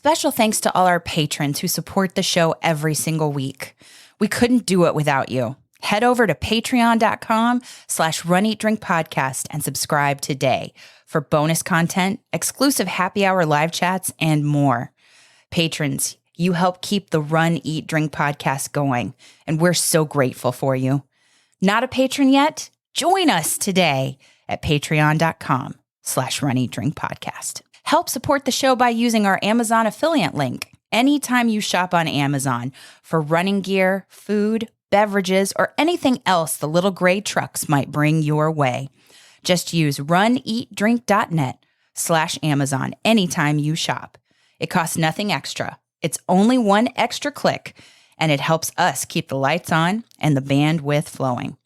Special thanks to all our patrons who support the show every single week. We couldn't do it without you. Head over to patreon.com/runeatdrinkpodcast and subscribe today for bonus content, exclusive happy hour live chats, and more. Patrons, you help keep the Run, Eat, Drink podcast going, and we're so grateful for you. Not a patron yet? Join us today at patreon.com/runeatdrinkpodcast. Help support the show by using our Amazon affiliate link anytime you shop on Amazon for running gear, food, beverages, or anything else the little gray trucks might bring your way. Just use runeatdrink.net/Amazon anytime you shop. It costs nothing extra. It's only one extra click, and it helps us keep the lights on and the bandwidth flowing.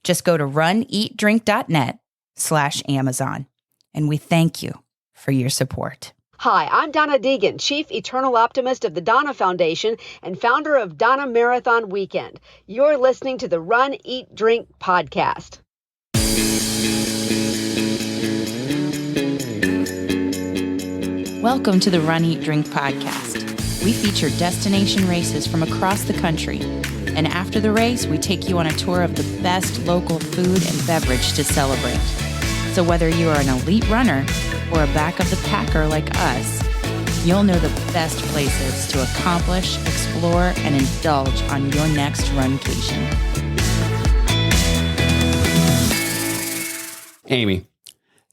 Just go to runeatdrink.net/Amazon, and we thank you for your support. Hi, I'm Donna Deegan, Chief Eternal Optimist of the DONNA Foundation and founder of DONNA Marathon Weekend. You're listening to the Run, Eat, Drink podcast. Welcome to the Run, Eat, Drink podcast. We feature destination races from across the country. And after the race, we take you on a tour of the best local food and beverage to celebrate. So whether you are an elite runner or a back of the packer like us, you'll know the best places to accomplish, explore, and indulge on your next runcation. Amy,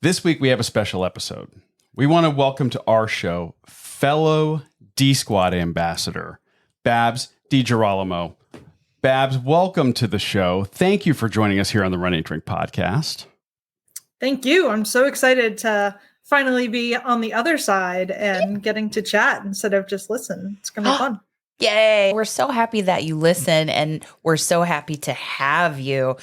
this week we have a special episode. We want to welcome to our show fellow D-Squad ambassador, Babs DiGirolamo. Babs, welcome to the show. Thank you for joining us here on the Run, Eat, Drink podcast. Thank you. I'm so excited to finally be on the other side and getting to chat instead of just listen. It's going to be fun. Yay. We're so happy that you listen, and we're so happy to have you.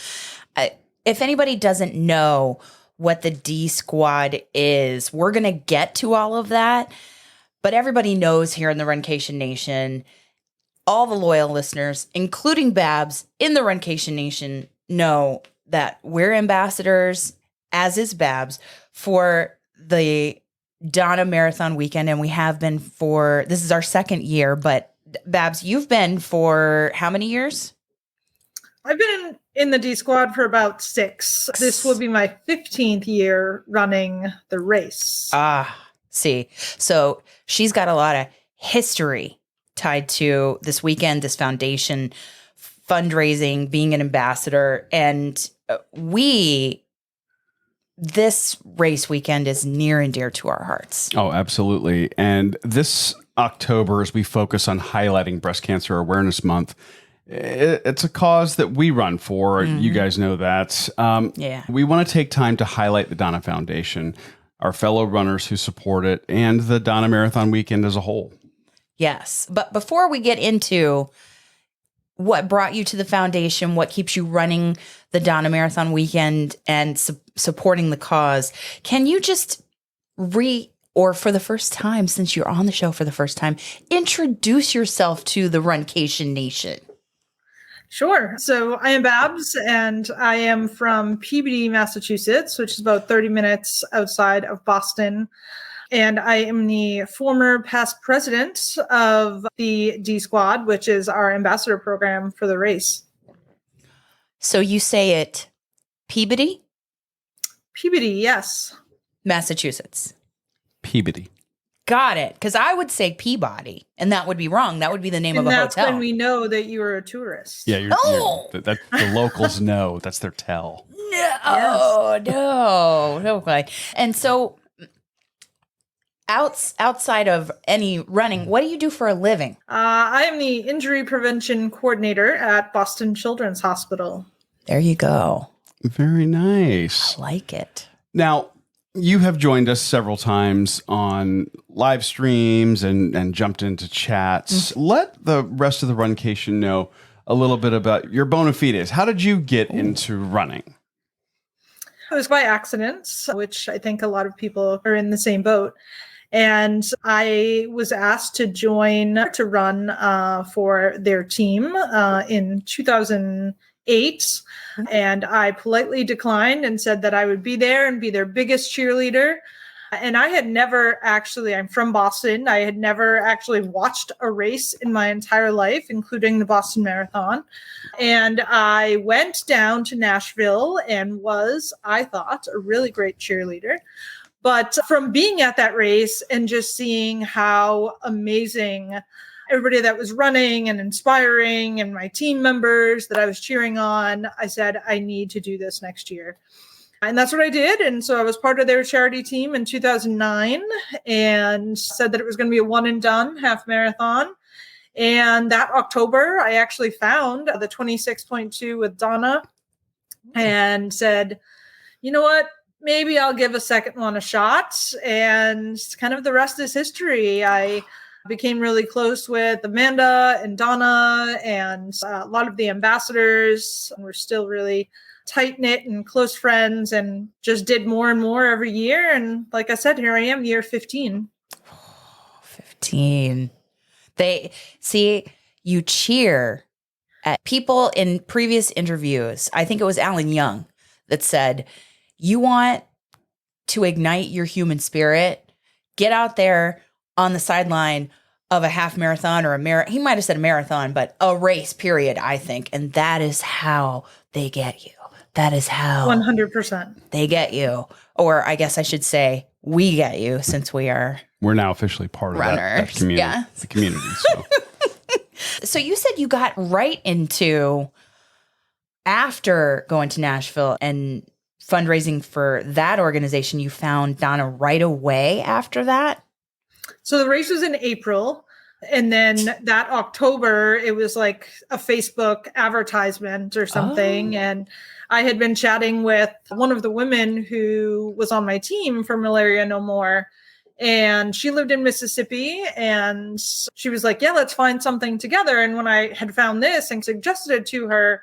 If anybody doesn't know what the D Squad is, we're going to get to all of that. But everybody knows here in the Runcation Nation, all the loyal listeners, including Babs in the Runcation Nation, know that we're ambassadors, as is Babs, for the DONNA Marathon Weekend. And we have been this is our second year, but Babs, you've been for how many years? I've been in the D Squad for about 6. This will be my 15th year running the race. See. So she's got a lot of history tied to this weekend, this foundation, fundraising, being an ambassador. And this race weekend is near and dear to our hearts. Oh, absolutely. And this October, as we focus on highlighting Breast Cancer Awareness Month, it's a cause that we run for. Mm-hmm. You guys know that. We want to take time to highlight the DONNA Foundation, our fellow runners who support it, and the DONNA Marathon Weekend as a whole. Yes. But before we get into what brought you to the foundation, what keeps you running the DONNA Marathon Weekend and supporting the cause, can you just or for the first time, since you're on the show for the first time, introduce yourself to the Runcation Nation? Sure. So I am Babs, and I am from Peabody, Massachusetts, which is about 30 minutes outside of Boston. And I am the former past president of the D Squad, which is our ambassador program for the race. So you say it Peabody? Peabody, yes. Massachusetts. Peabody. Got it. Because I would say Peabody, and that would be wrong. That would be the name of a that's hotel. when we know that you are a tourist. Yeah, the locals know. That's their tell. No way. And so outside of any running, what do you do for a living? I am the injury prevention coordinator at Boston Children's Hospital. There you go. Very nice. I like it. Now, you have joined us several times on live streams and jumped into chats. Mm-hmm. Let the rest of the Runcation know a little bit about your bona fides. How did you get into running? It was by accident, which I think a lot of people are in the same boat. And I was asked to run for their team in 2008. And I politely declined and said that I would be there and be their biggest cheerleader. And I had never actually, I'm from Boston. I had never actually watched a race in my entire life, including the Boston Marathon. And I went down to Nashville and was, I thought, a really great cheerleader. But from being at that race and just seeing how amazing everybody that was running and inspiring and my team members that I was cheering on, I said, I need to do this next year. And that's what I did. And so I was part of their charity team in 2009 and said that it was going to be a one and done half marathon. And that October, I actually found the 26.2 with DONNA and said, you know what? Maybe I'll give a second one a shot. And kind of the rest is history. I became really close with Amanda and DONNA and a lot of the ambassadors. We're still really tight-knit and close friends and just did more and more every year. And like I said, here I am, year 15. 15. They see you cheer at people in previous interviews. I think it was Alan Young that said, you want to ignite your human spirit, get out there on the sideline of a half marathon or he might have said a marathon, but a race period, I think. And that is how they get you. That is how 100% they get you. Or I guess I should say we get you, since we're now officially part of that community. Yeah. The community. So. So you said you got right into, after going to Nashville and fundraising for that organization, you found DONNA right away after that? So the race was in April. And then that October, it was like a Facebook advertisement or something. Oh. And I had been chatting with one of the women who was on my team for Malaria No More. And she lived in Mississippi. And she was like, yeah, let's find something together. And when I had found this and suggested it to her,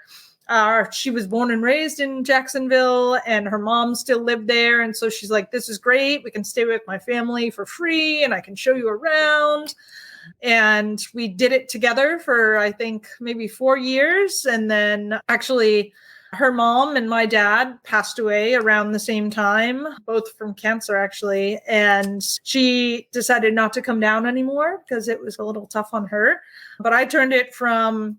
she was born and raised in Jacksonville and her mom still lived there. And so she's like, this is great. We can stay with my family for free and I can show you around. And we did it together for, I think, maybe 4 years. And then actually her mom and my dad passed away around the same time, both from cancer, actually. And she decided not to come down anymore because it was a little tough on her. But I turned it from,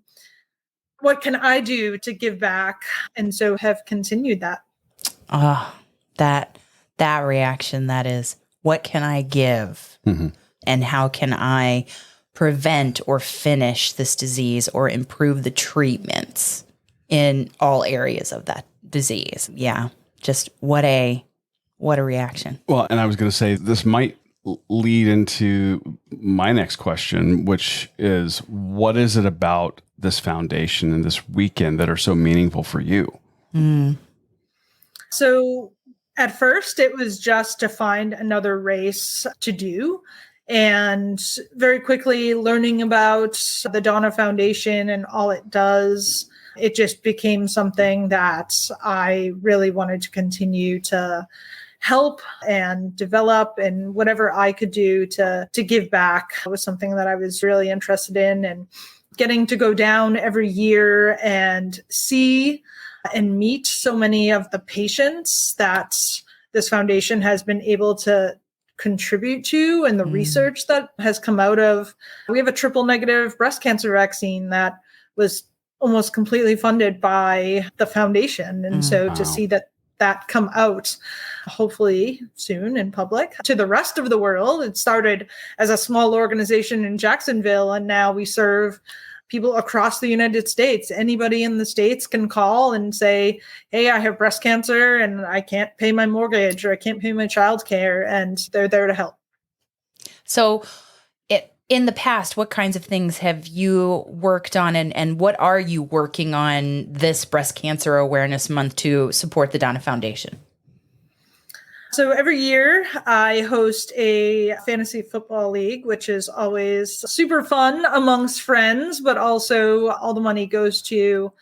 what can I do to give back? And so have continued that. That reaction, that is, what can I give? Mm-hmm. And how can I prevent or finish this disease or improve the treatments in all areas of that disease? Yeah. Just what a reaction. Well, and I was going to say, this might lead into my next question, which is, what is it about this foundation and this weekend that are so meaningful for you? So at first it was just to find another race to do. And very quickly learning about the DONNA Foundation and all it does, it just became something that I really wanted to continue to help and develop, and whatever I could do to give back was something that I was really interested in. And getting to go down every year and see and meet so many of the patients that this foundation has been able to contribute to, and the research that has come out of, we have a triple negative breast cancer vaccine that was almost completely funded by the foundation. And so to see that come out, hopefully soon in public to the rest of the world. It started as a small organization in Jacksonville, and now we serve people across the United States. Anybody in the States can call and say, hey, I have breast cancer and I can't pay my mortgage or I can't pay my childcare, and they're there to help. So in the past, what kinds of things have you worked on, and what are you working on this Breast Cancer Awareness Month to support the DONNA Foundation? So every year I host a fantasy football league, which is always super fun amongst friends, but also all the money goes to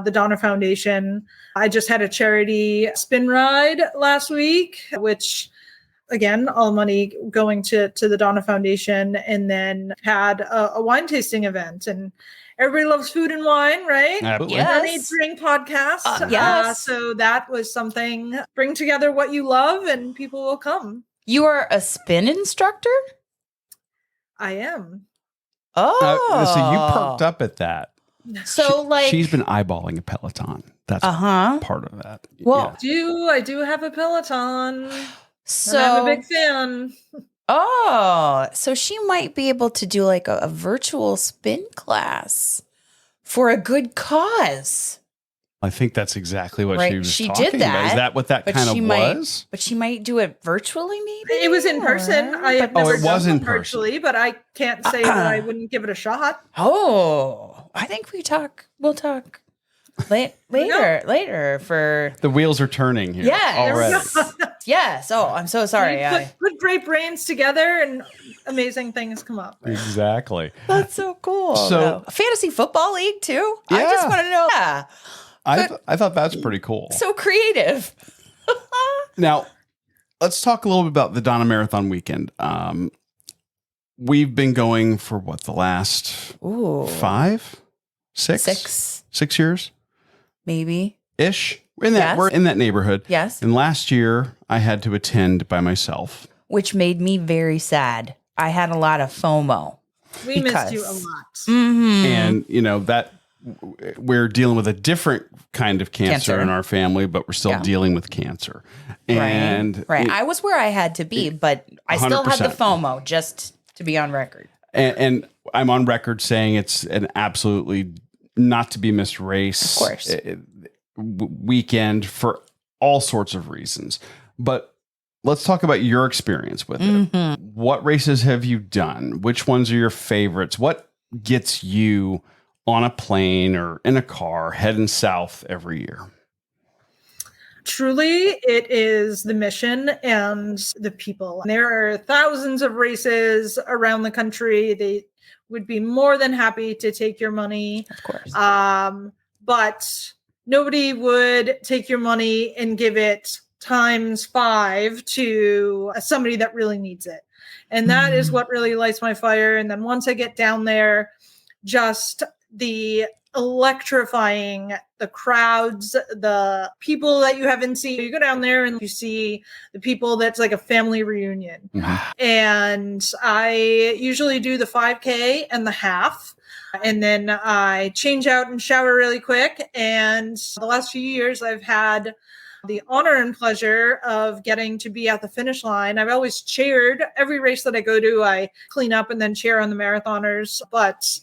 the DONNA Foundation. I just had a charity spin ride last week, which again, all money going to the DONNA Foundation, and then had a wine tasting event. And everybody loves food and wine, right? Absolutely. Yes. Eat, Drink podcast. Yes. So that was something, bring together what you love and people will come. You are a spin instructor? I am. Oh. So you perked up at that. So she's been eyeballing a Peloton. That's part of that. Well, I do have a Peloton. So I'm a big fan. Oh, so she might be able to do like a virtual spin class for a good cause. I think that's exactly what she was talking did that, about. Is that what that kind of was? But she might do it virtually, maybe? It was in person. I have never it was done in it virtually, but I can't say that I wouldn't give it a shot. Oh, I think we'll talk later for... The wheels are turning here already. Yes. Oh, I'm so sorry. Put great brains together and amazing things come up. Exactly. That's so cool. So, fantasy football league too? Yeah. I just want to know. Yeah. I thought that's pretty cool. So creative. Now, let's talk a little bit about the Donna Marathon weekend. We've been going for the last 6 years? Maybe. Ish. We're in that neighborhood. Yes. And last year I had to attend by myself. Which made me very sad. I had a lot of FOMO. We missed you a lot. Mm-hmm. And, that we're dealing with a different kind of cancer in our family, but we're still dealing with cancer. And right. I was where I had to be, but I still had the FOMO, just to be on record. And I'm on record saying it's an absolutely not to be missed race. Of course. Weekend for all sorts of reasons. But let's talk about your experience with it. Mm-hmm. What races have you done? Which ones are your favorites? What gets you on a plane or in a car heading south every year? Truly, it is the mission and the people. There are thousands of races around the country. They would be more than happy to take your money. Of course. But nobody would take your money and give it times 5 to somebody that really needs it. And that is what really lights my fire. And then once I get down there, just the electrifying, the crowds, the people that you haven't seen. You go down there and you see the people that's like a family reunion. Mm-hmm. And I usually do the 5K and the half. And then I change out and shower really quick. And the last few years, I've had the honor and pleasure of getting to be at the finish line. I've always cheered every race that I go to. I clean up and then cheer on the marathoners. But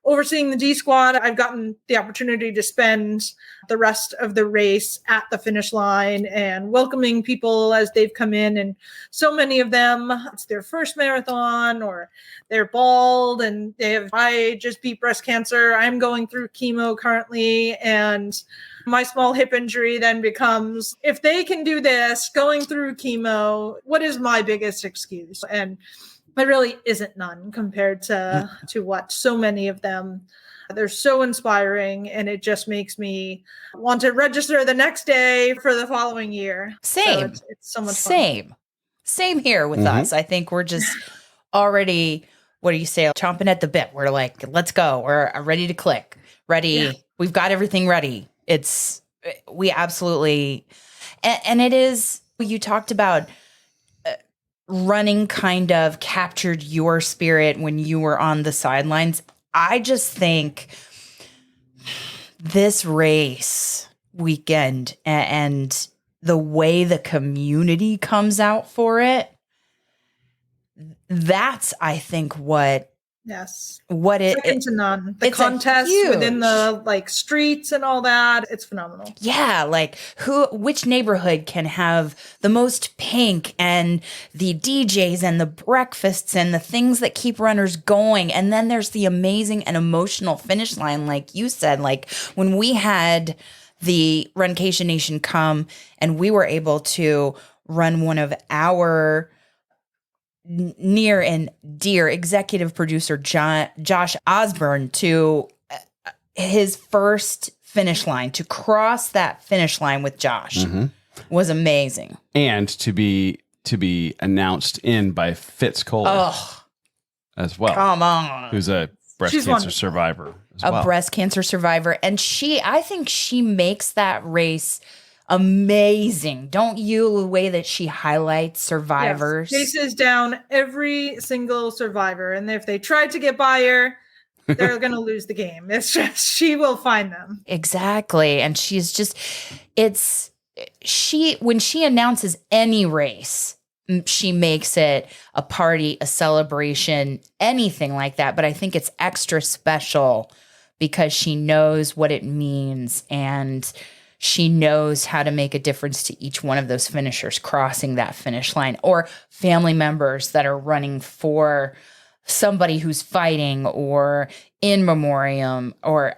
overseeing the D squad, I've gotten the opportunity to spend the rest of the race at the finish line and welcoming people as they've come in. And so many of them, it's their first marathon or they're bald and I just beat breast cancer. I'm going through chemo currently. And my small hip injury then becomes, if they can do this going through chemo, what is my biggest excuse? And there really isn't none compared to what so many of them. They're so inspiring, and it just makes me want to register the next day for the following year. Same. So it's so much fun. Same here with us. I think we're just already, what do you say, chomping at the bit. We're like, let's go. We're ready to click. Ready. Yeah. We've got everything ready. We absolutely, and it is, you talked about running kind of captured your spirit when you were on the sidelines. I just think this race weekend and the way the community comes out for it, that's, I think, what second to none. The contests within the streets and all that, it's phenomenal. Yeah, which neighborhood can have the most pink and the DJs and the breakfasts and the things that keep runners going. And then there's the amazing and emotional finish line, like you said, when we had the Runcation Nation come and we were able to run one of our near and dear executive producer Josh Ozbirn to his first finish line, to cross that finish line with Josh was amazing. And to be announced in by Fitz Kohler as well. Come on. Who's a breast cancer survivor as well. A breast cancer survivor. And I think she makes that race amazing. Don't you, the way that she highlights survivors? Yes. Chases down every single survivor. And if they try to get by her, they're going to lose the game. It's just, she will find them. Exactly. And she's just, when she announces any race, she makes it a party, a celebration, anything like that. But I think it's extra special because she knows what it means and she knows how to make a difference to each one of those finishers crossing that finish line, or family members that are running for somebody who's fighting or in memoriam, or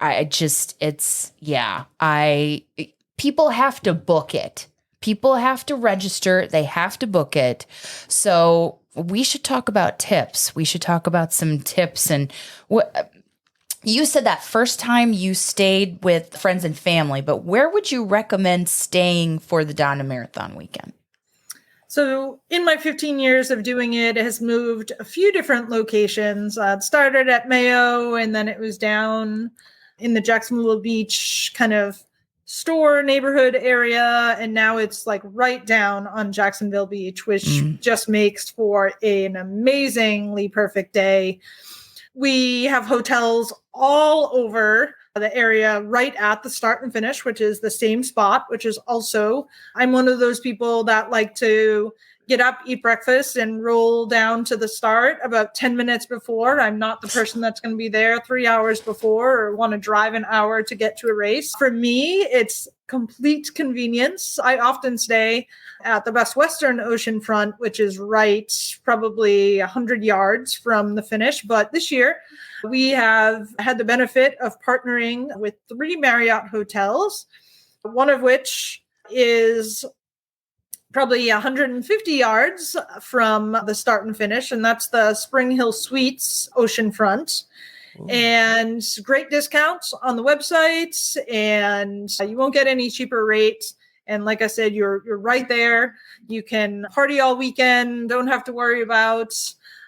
people have to book it. People have to register. They have to book it. So we should talk about tips. We should talk about some tips. And what you said that first time you stayed with friends and family, but where would you recommend staying for the Donna Marathon weekend? So in my 15 years of doing it, it has moved a few different locations. It started at Mayo, and then it was down in the Jacksonville Beach kind of store neighborhood area. And now it's like right down on Jacksonville Beach, which just makes for an amazingly perfect day. We have hotels all over the area right at the start and finish, which is the same spot, which is also, I'm one of those people that like to get up, eat breakfast, and roll down to the start about 10 minutes before. I'm not the person that's going to be there 3 hours before or want to drive an hour to get to a race. For me, it's complete convenience. I often stay at the Best Western Oceanfront, which is right probably 100 yards from the finish. But this year, we have had the benefit of partnering with 3 Marriott hotels, one of which is probably 150 yards from the start and finish, and that's the Spring Hill Suites Oceanfront. Ooh. And great discounts on the website, and you won't get any cheaper rates. And like I said, you're right there. You can party all weekend, don't have to worry about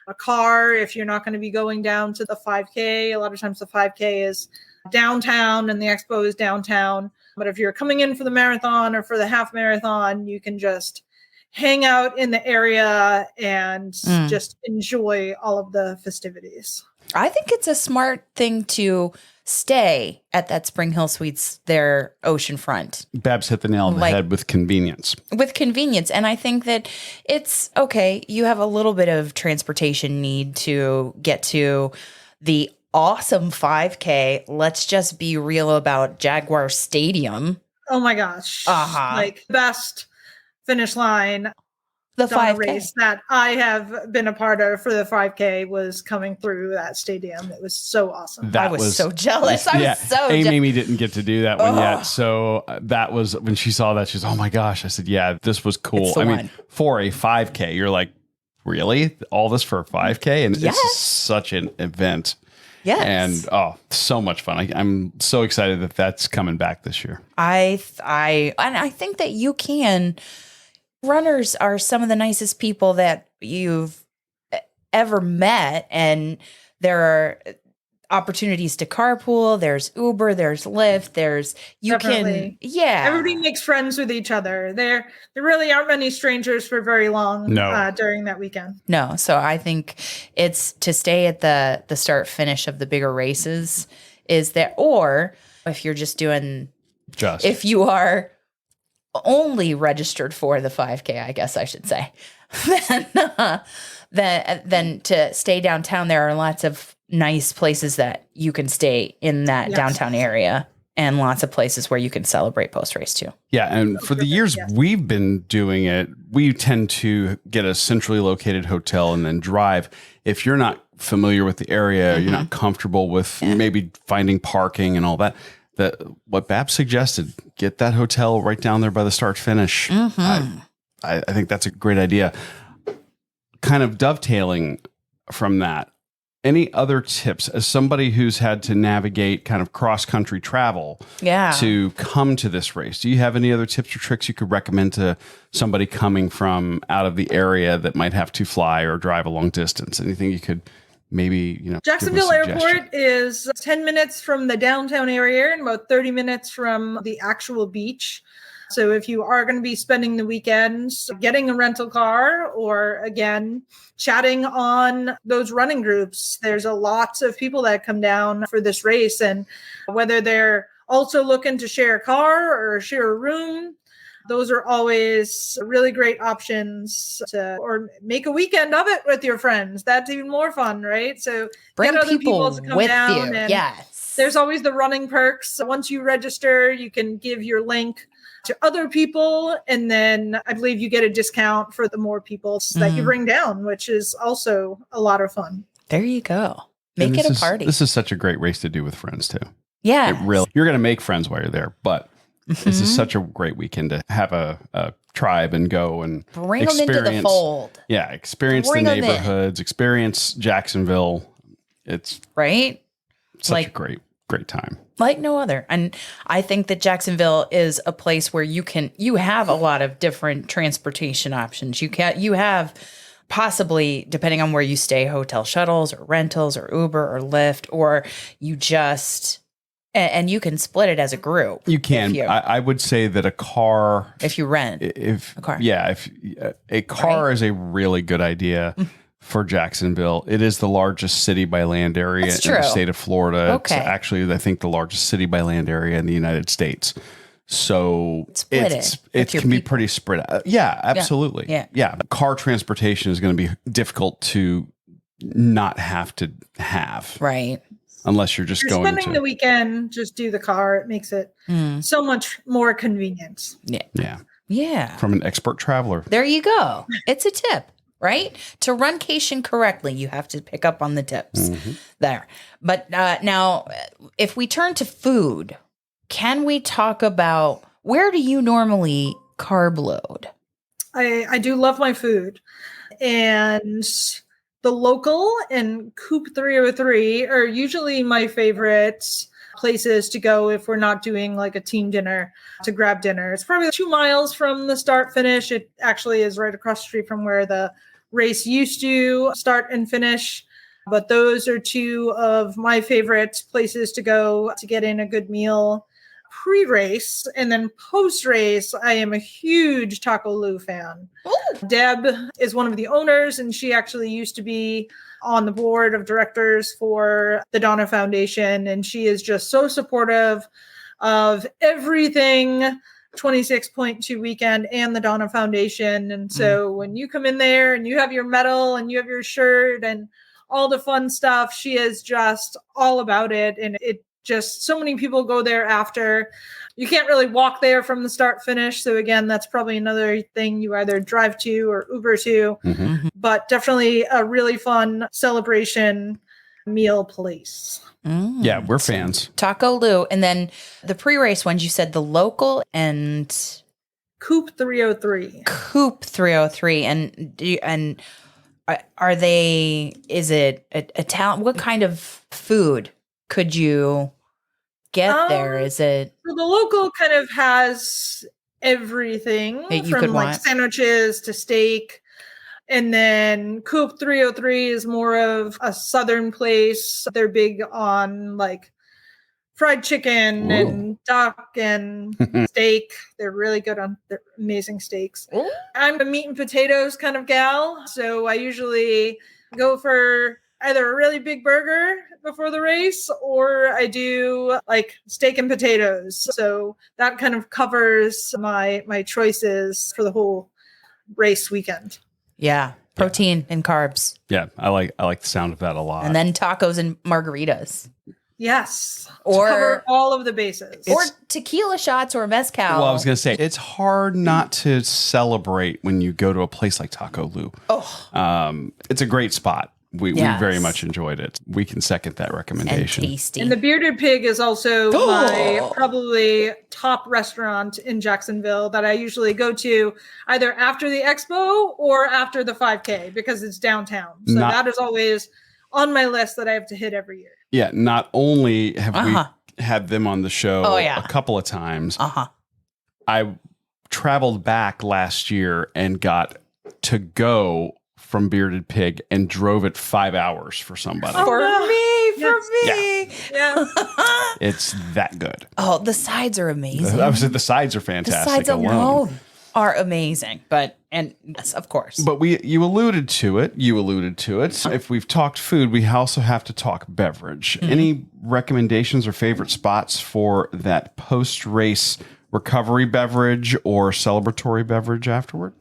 a car if you're not going to be going down to the 5K. A lot of times the 5K is downtown and the expo is downtown. But if you're coming in for the marathon or for the half marathon, you can just hang out in the area and just enjoy all of the festivities. I think it's a smart thing to stay at that Spring Hill Suites, their oceanfront. Babs hit the nail on the head with convenience. With convenience. And I think that it's okay. You have a little bit of transportation need to get to the awesome 5K. Let's just be real about Jaguar Stadium. Oh my gosh. Like best finish line. The 5K race that I have been a part of for the 5K was coming through that stadium. It was so awesome. I was so jealous. I was so jealous. Amy didn't get to do that one yet. So that was when she saw that, she's, oh my gosh. I said, yeah, this was cool. I mean, for a 5K, you're like, really? All this for a 5K? And it's such an event. Yes. And so much fun. I'm so excited that that's coming back this year. I think that you can. Runners are some of the nicest people that you've ever met, and there are opportunities to carpool. There's Uber, there's Lyft, everybody makes friends with each other. There really aren't many strangers for very long during that weekend. No, so I think it's to stay at the start finish of the bigger races is there, or if you're just doing if you are only registered for the 5K, I guess I should say, then to stay downtown, there are lots of nice places that you can stay in that downtown area, and lots of places where you can celebrate post-race too. Yeah, and for the years we've been doing it, we tend to get a centrally located hotel and then drive. If you're not familiar with the area, you're not comfortable with maybe finding parking and all that, what Babs suggested, get that hotel right down there by the start finish. I think that's a great idea. Kind of dovetailing from that, any other tips as somebody who's had to navigate kind of cross-country travel to come to this race? Do you have any other tips or tricks you could recommend to somebody coming from out of the area that might have to fly or drive a long distance? Anything you could maybe, Jacksonville Airport is 10 minutes from the downtown area and about 30 minutes from the actual beach. So if you are going to be spending the weekends getting a rental car or, again, chatting on those running groups, there's a lot of people that come down for this race. And whether they're also looking to share a car or share a room, those are always really great options or make a weekend of it with your friends. That's even more fun, right? So bring get other people to come with down. you. And yes. There's always the running perks. So once you register, you can give your link to other people. And then I believe you get a discount for the more people that you bring down, which is also a lot of fun. There you go. Make it a party. This is such a great race to do with friends too. Yeah. You're going to make friends while you're there, but this is such a great weekend to have a tribe and go and bring them into the fold. Yeah. Experience the neighborhoods, experience Jacksonville. It's right. Such a great time. Like no other. And I think that Jacksonville is a place where you have a lot of different transportation options. You have possibly, depending on where you stay, hotel shuttles or rentals or Uber or Lyft, or you just, and you can split it as a group. You can. I would say that a car, if you rent a car, a car is a really good idea. For Jacksonville. It is the largest city by land area in the state of Florida. Okay. It's actually, I think, the largest city by land area in the United States. So it can be pretty spread out. Yeah, absolutely. Yeah. Car transportation is going to be difficult to not have to have. Right. Unless you're just spending the weekend, just do the car. It makes it so much more convenient. Yeah. From an expert traveler. There you go. It's a tip. Right? To runcation correctly, you have to pick up on the tips there. But now, if we turn to food, can we talk about where do you normally carb load? I do love my food. And the local and Coop 303 are usually my favorite places to go if we're not doing like a team dinner to grab dinner. It's probably 2 miles from the start finish. It actually is right across the street from where the race used to start and finish. But those are two of my favorite places to go to get in a good meal pre-race. And then post-race, I am a huge Taco Lou fan. Ooh. Deb is one of the owners, and she actually used to be on the board of directors for the DONNA Foundation. And she is just so supportive of everything 26.2 weekend and the DONNA Foundation. And so when you come in there and you have your medal and you have your shirt and all the fun stuff, she is just all about it. And it just, so many people go there after. You can't really walk there from the start finish. So again, that's probably another thing you either drive to or Uber to, but definitely a really fun celebration meal place. Yeah, we're fans. Taco Lou. And then the pre-race ones, you said the local and Coop 303. Coop 303. And are they, is it Italian? What kind of food could you get there? Is it? So the local kind of has everything from like sandwiches to steak. And then Coop 303 is more of a southern place. They're big on like fried chicken and duck and steak. They're really good on their amazing steaks. Ooh. I'm a meat and potatoes kind of gal. So I usually go for either a really big burger before the race, or I do like steak and potatoes. So that kind of covers my choices for the whole race weekend. Yeah. Protein and carbs. Yeah. I like the sound of that a lot. And then tacos and margaritas. Yes. Or to cover all of the bases. Or tequila shots or mezcal. Well, I was going to say, it's hard not to celebrate when you go to a place like Taco Lou. Oh. It's a great spot. We very much enjoyed it. We can second that recommendation. And tasty. And the Bearded Pig is also my probably top restaurant in Jacksonville that I usually go to either after the expo or after the 5K because it's downtown. So that is always on my list that I have to hit every year. Yeah, not only have we had them on the show a couple of times, I traveled back last year and got to go from Bearded Pig and drove it 5 hours for somebody. For me. Yeah. It's that good. Oh, the sides are amazing. I was the sides are The fantastic sides alone. alone are amazing. And yes, of course. But you alluded to it. If we've talked food, we also have to talk beverage. Any recommendations or favorite spots for that post-race recovery beverage or celebratory beverage afterward?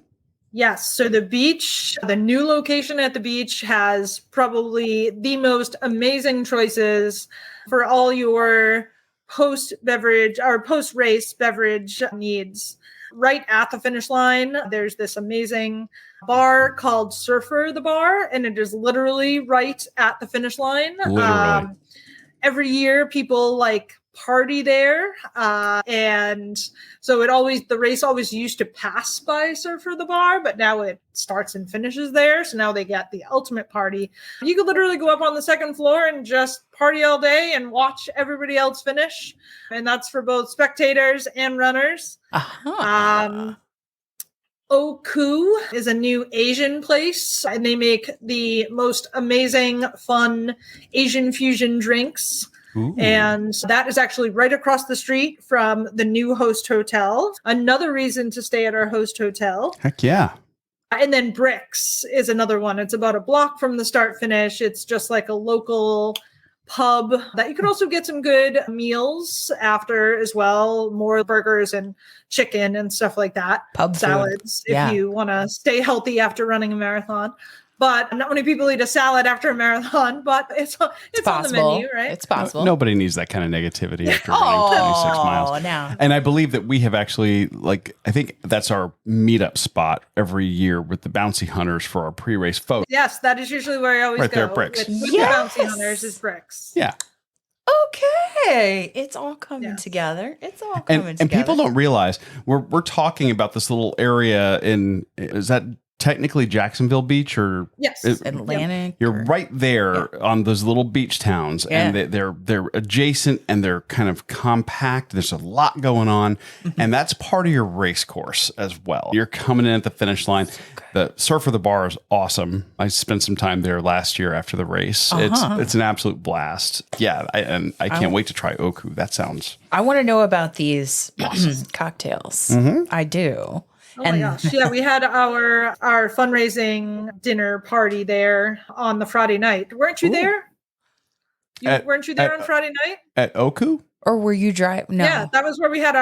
Yes. So the beach, the new location at the beach has probably the most amazing choices for all your post-beverage or post-race beverage needs. Right at the finish line, there's this amazing bar called Surfer the Bar, and it is literally right at the finish line. Literally. Every year, people party there, and so the race always used to pass by Surfer the Bar, but now it starts and finishes there. So now they get the ultimate party. You could literally go up on the second floor and just party all day and watch everybody else finish, and that's for both spectators and runners. Oku is a new Asian place, and they make the most amazing, fun Asian fusion drinks. Ooh. And that is actually right across the street from the new host hotel. Another reason to stay at our host hotel. Heck yeah. And then Bricks is another one. It's about a block from the start finish. It's just like a local pub that you can also get some good meals after as well. More burgers and chicken and stuff like that. Pub salads food. If you want to stay healthy after running a marathon. But not many people eat a salad after a marathon, but it's on the menu, right? It's possible. Nobody needs that kind of negativity after running 26 miles. No. And I believe that we have actually, I think that's our meetup spot every year with the Bouncy Hunters for our pre-race photo. Yes, that is usually where I always Right go. there at Bricks. With Yes. the Bouncy Hunters is Bricks. Yeah. Okay. It's all coming together. It's all coming together. And people don't realize we're talking about this little area is that technically Jacksonville Beach or yes, Atlantic. You're right there on those little beach towns, and they're adjacent and they're kind of compact. There's a lot going on, and that's part of your race course as well. You're coming in at the finish line. The Surfer the Bar is awesome. I spent some time there last year after the race. It's an absolute blast. Yeah, I can't wait to try Oku. That sounds. I want to know about these cocktails. I do. Oh my gosh. Yeah, we had our fundraising dinner party there on the Friday night. Weren't you there? Weren't you there on Friday night? At Oku? Or were you driving? No. Yeah, that was where we had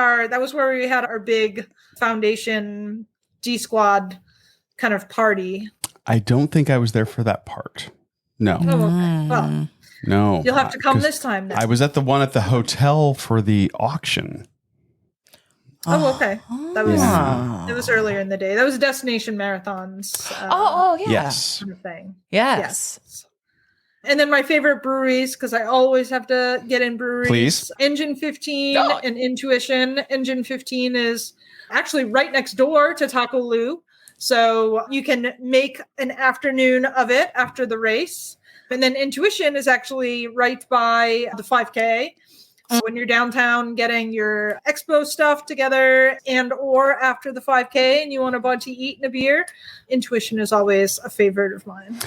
our big foundation D squad kind of party. I don't think I was there for that part. No. Oh, okay. Well, no. You'll have to come this time then. I was at the one at the hotel for the auction. Oh, okay. That was earlier in the day. That was Destination Marathons. Yeah. Yes. Kind of thing. Yes. And then my favorite breweries, because I always have to get in breweries. Please. Engine 15 and Intuition. Engine 15 is actually right next door to Taco Lu. So you can make an afternoon of it after the race. And then Intuition is actually right by the 5K. So when you're downtown getting your expo stuff together and or after the 5K and you want a bunch to eat and a beer, Intuition is always a favorite of mine.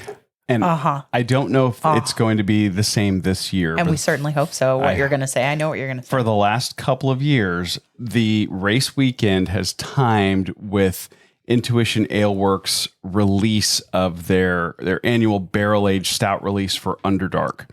And I don't know if it's going to be the same this year. And we certainly hope so. You're going to say. I know what you're going to say. For the last couple of years, the race weekend has timed with Intuition Aleworks release of their annual barrel-aged stout release for Underdark.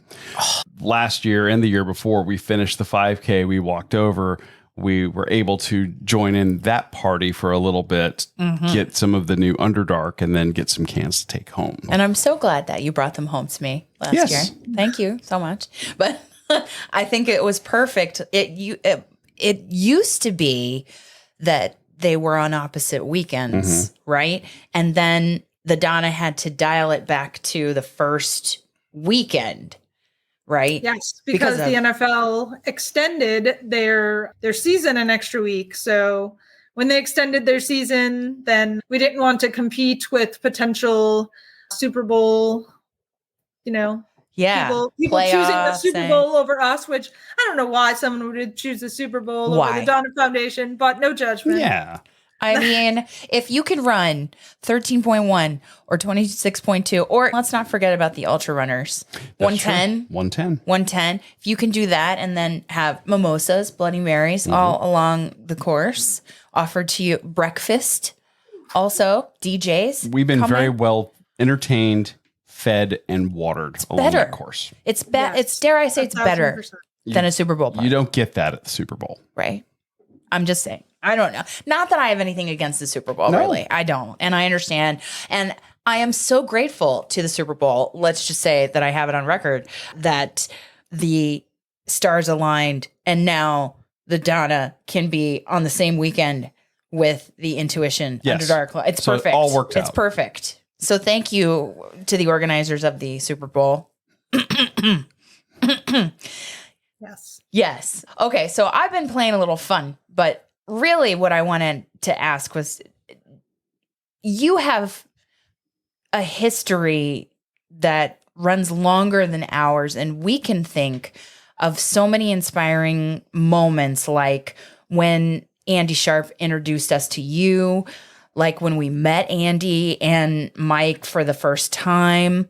Last year and the year before, we finished the 5K. We walked over. We were able to join in that party for a little bit, get some of the new Underdark, and then get some cans to take home. And I'm so glad that you brought them home to me last year. Thank you so much. But I think it was perfect. It used to be that they were on opposite weekends, right? And then the Donna had to dial it back to the first weekend, right? Yes, because the NFL extended their season an extra week. So when they extended their season, then we didn't want to compete with potential Super Bowl, people choosing the Super Bowl over us, which I don't know why someone would choose the Super Bowl over the Donna Foundation, but no judgment. Yeah. I mean, if you can run 13.1 or 26.2, or let's not forget about the ultra runners, 110. 110. If you can do that and then have mimosas, Bloody Marys all along the course offered to you, breakfast, also DJs. We've been very well entertained, fed, and watered along that course. It's It's, dare I say, it's better than a Super Bowl party. You don't get that at the Super Bowl. Right. I'm just saying. I don't know. Not that I have anything against the Super Bowl, really. I don't. And I understand. And I am so grateful to the Super Bowl. Let's just say that I have it on record that the stars aligned and now the Donna can be on the same weekend with the Intuition Under Dark. It's perfect. It all worked out. It's perfect. So thank you to the organizers of the Super Bowl. Yes. Yes. Okay. So I've been playing a little fun, but really what I wanted to ask was, you have a history that runs longer than ours, and we can think of so many inspiring moments, like when Andy Sharp introduced us to you, like when we met Andy and Mike for the first time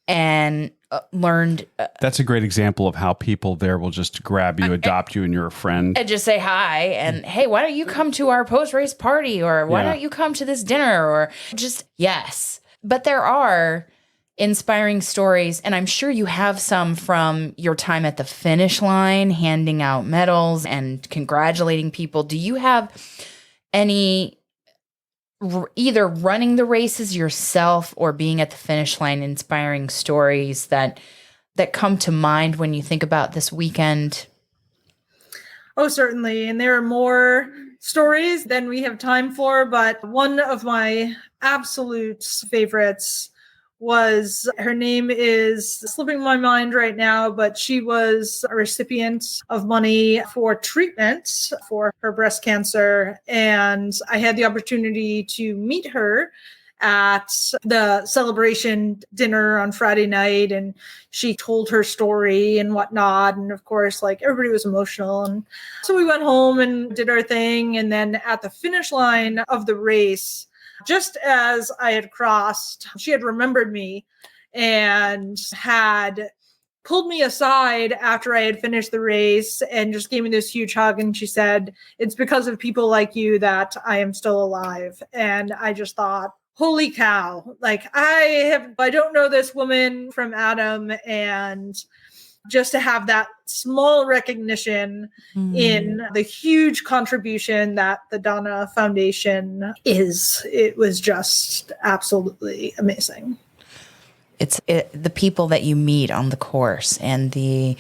and learned. That's a great example of how people there will just grab you, adopt you, and you're a friend. And just say hi. And hey, why don't you come to our post-race party? Or why don't you come to this dinner? Or just, yes. But there are inspiring stories, and I'm sure you have some from your time at the finish line, handing out medals and congratulating people. Do you have any either running the races yourself or being at the finish line inspiring stories that come to mind when you think about this weekend? Oh, certainly. And there are more stories than we have time for, but one of my absolute favorites was, her name is slipping my mind right now, but she was a recipient of money for treatment for her breast cancer. And I had the opportunity to meet her at the celebration dinner on Friday night, and she told her story and whatnot. And of course, like, everybody was emotional. And so we went home and did our thing. And then at the finish line of the race, just as I had crossed, she had remembered me and had pulled me aside after I had finished the race and just gave me this huge hug. And she said, "It's because of people like you that I am still alive." And I just thought, holy cow, like, I don't know this woman from Adam, and just to have that small recognition in the huge contribution that the Donna Foundation is, it was just absolutely amazing. It's the people that you meet on the course, and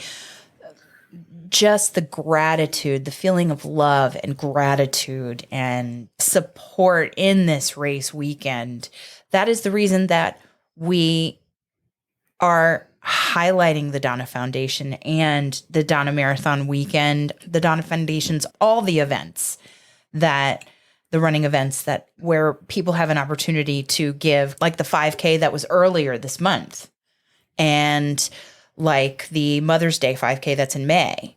just the gratitude, the feeling of love and gratitude and support in this race weekend. That is the reason that we are highlighting the Donna Foundation and the Donna Marathon weekend, the Donna Foundation's, all the events the running events where people have an opportunity to give, like the 5K that was earlier this month, and like the Mother's Day 5K that's in May.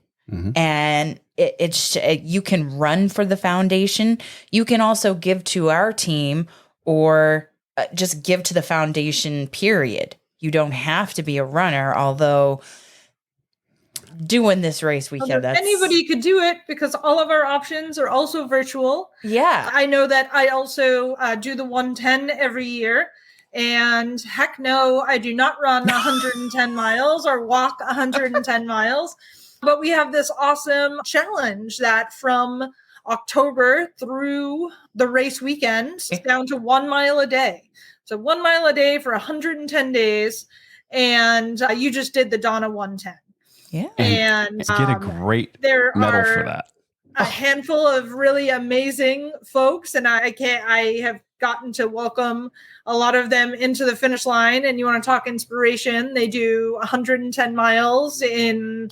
And it's you can run for the foundation. You can also give to our team, or just give to the foundation, period. You don't have to be a runner, although doing this race weekend, anybody could do it, because all of our options are also virtual. Yeah. I know that I also do the 110 every year. And heck no, I do not run 110 miles or walk 110 miles. But we have this awesome challenge that from October through the race weekend, it's down to 1 mile a day. So 1 mile a day for 110 days. And you just did the Donna 110. Yeah. And get a great medal for that. A handful of really amazing folks. And I have gotten to welcome a lot of them into the finish line. And you want to talk inspiration, they do 110 miles in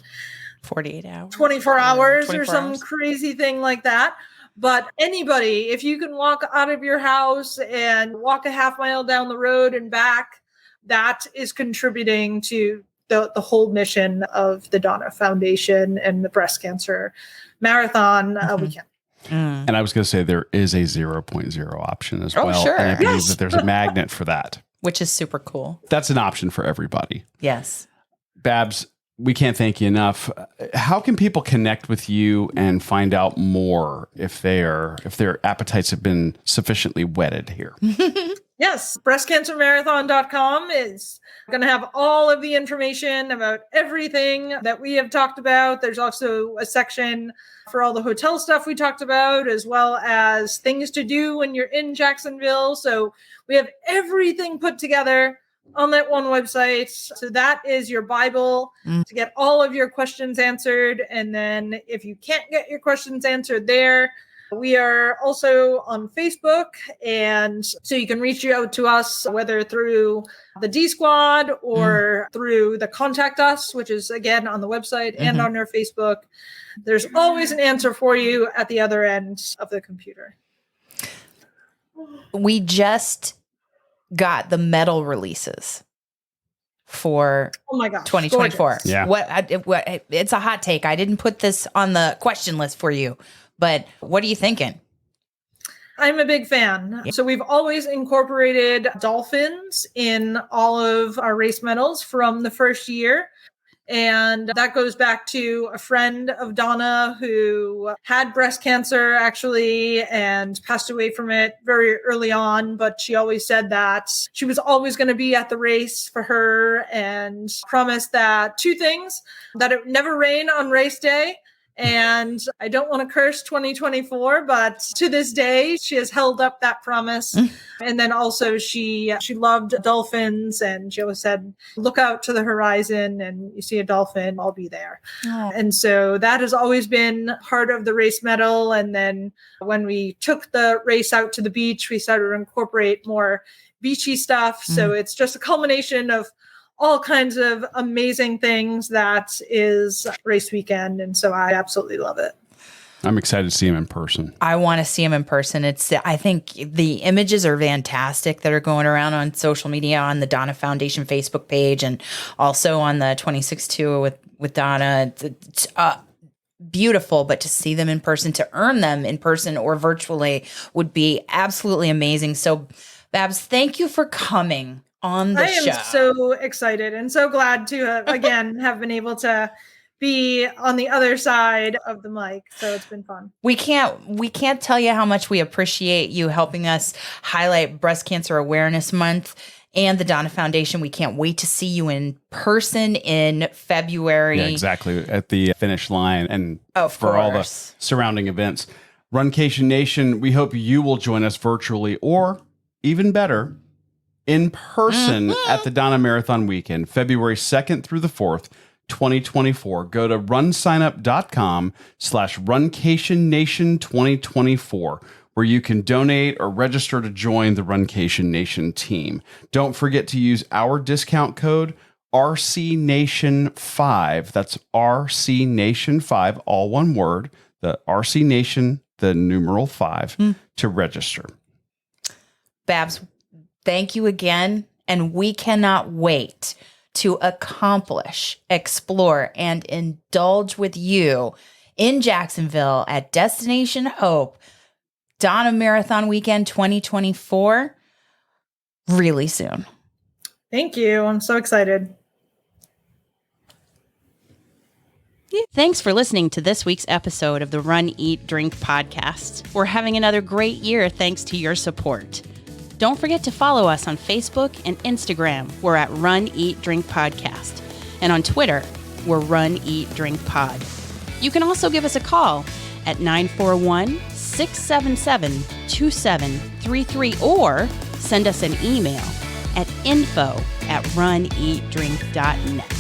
48 hours, 24 hours, 24 or some crazy thing like that. But anybody, if you can walk out of your house and walk a half mile down the road and back, that is contributing to the whole mission of the Donna Foundation and the breast cancer marathon weekend. And I was going to say there is a 0.0 option as well. Sure. And I believe that there's a magnet for that. Which is super cool. That's an option for everybody. Yes. Babs, we can't thank you enough. How can people connect with you and find out more if their appetites have been sufficiently whetted here? Yes, breastcancermarathon.com is going to have all of the information about everything that we have talked about. There's also a section for all the hotel stuff we talked about, as well as things to do when you're in Jacksonville. So we have everything put together on that one website. So that is your Bible to get all of your questions answered. And then if you can't get your questions answered there, we are also on Facebook, and so you can reach out to us, whether through the D Squad or through the Contact Us, which is, again, on the website and on our Facebook. There's always an answer for you at the other end of the computer. We just got the medal releases for 2024. Gorgeous. Yeah. It's a hot take. I didn't put this on the question list for you. But what are you thinking? I'm a big fan. So we've always incorporated dolphins in all of our race medals from the first year. And that goes back to a friend of Donna who had breast cancer, actually, and passed away from it very early on. But she always said that she was always going to be at the race for her, and promised that two things: that it would never rain on race day. And I don't want to curse 2024, but to this day, she has held up that promise. And then also she loved dolphins, and she always said, look out to the horizon and you see a dolphin, I'll be there. Oh. And so that has always been part of the race medal. And then when we took the race out to the beach, we started to incorporate more beachy stuff. So it's just a culmination of all kinds of amazing things that is race weekend. And so I absolutely love it. I'm excited to see him in person. I want to see him in person. I think the images are fantastic that are going around on social media, on the Donna Foundation Facebook page, and also on the 26-2 with Donna. It's beautiful, but to see them in person, to earn them in person or virtually, would be absolutely amazing. So, Babs, thank you for coming on the show. I am so excited and so glad to have been able to be on the other side of the mic. So it's been fun. We can't tell you how much we appreciate you helping us highlight Breast Cancer Awareness Month and the Donna Foundation. We can't wait to see you in person in February. Yeah, exactly. At the finish line and for all the surrounding events. Runcation Nation, we hope you will join us virtually, or even better, in person at the Donna Marathon Weekend, February 2nd through the 4th, 2024. Go to runsignup.com/Runcation Nation 2024, where you can donate or register to join the Runcation Nation team. Don't forget to use our discount code RCNation5. That's RCNation5, all one word, the RC Nation, the numeral 5, to register. Babs, thank you again, and we cannot wait to accomplish, explore, and indulge with you in Jacksonville at Destination Hope, Donna Marathon Weekend 2024, really soon. Thank you. I'm so excited. Thanks for listening to this week's episode of the Run, Eat, Drink podcast. We're having another great year thanks to your support. Don't forget to follow us on Facebook and Instagram. We're at Run, Eat, Drink Podcast. And on Twitter, we're Run, Eat, Drink Pod. You can also give us a call at 941-677-2733 or send us an email at info@runeatdrink.net.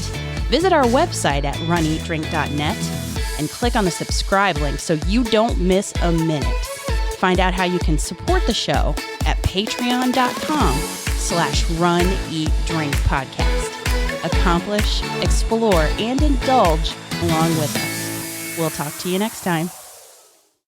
Visit our website at runeatdrink.net and click on the subscribe link so you don't miss a minute. Find out how you can support the show at patreon.com/runeatdrinkpodcast. Accomplish, explore, and indulge along with us. We'll talk to you next time.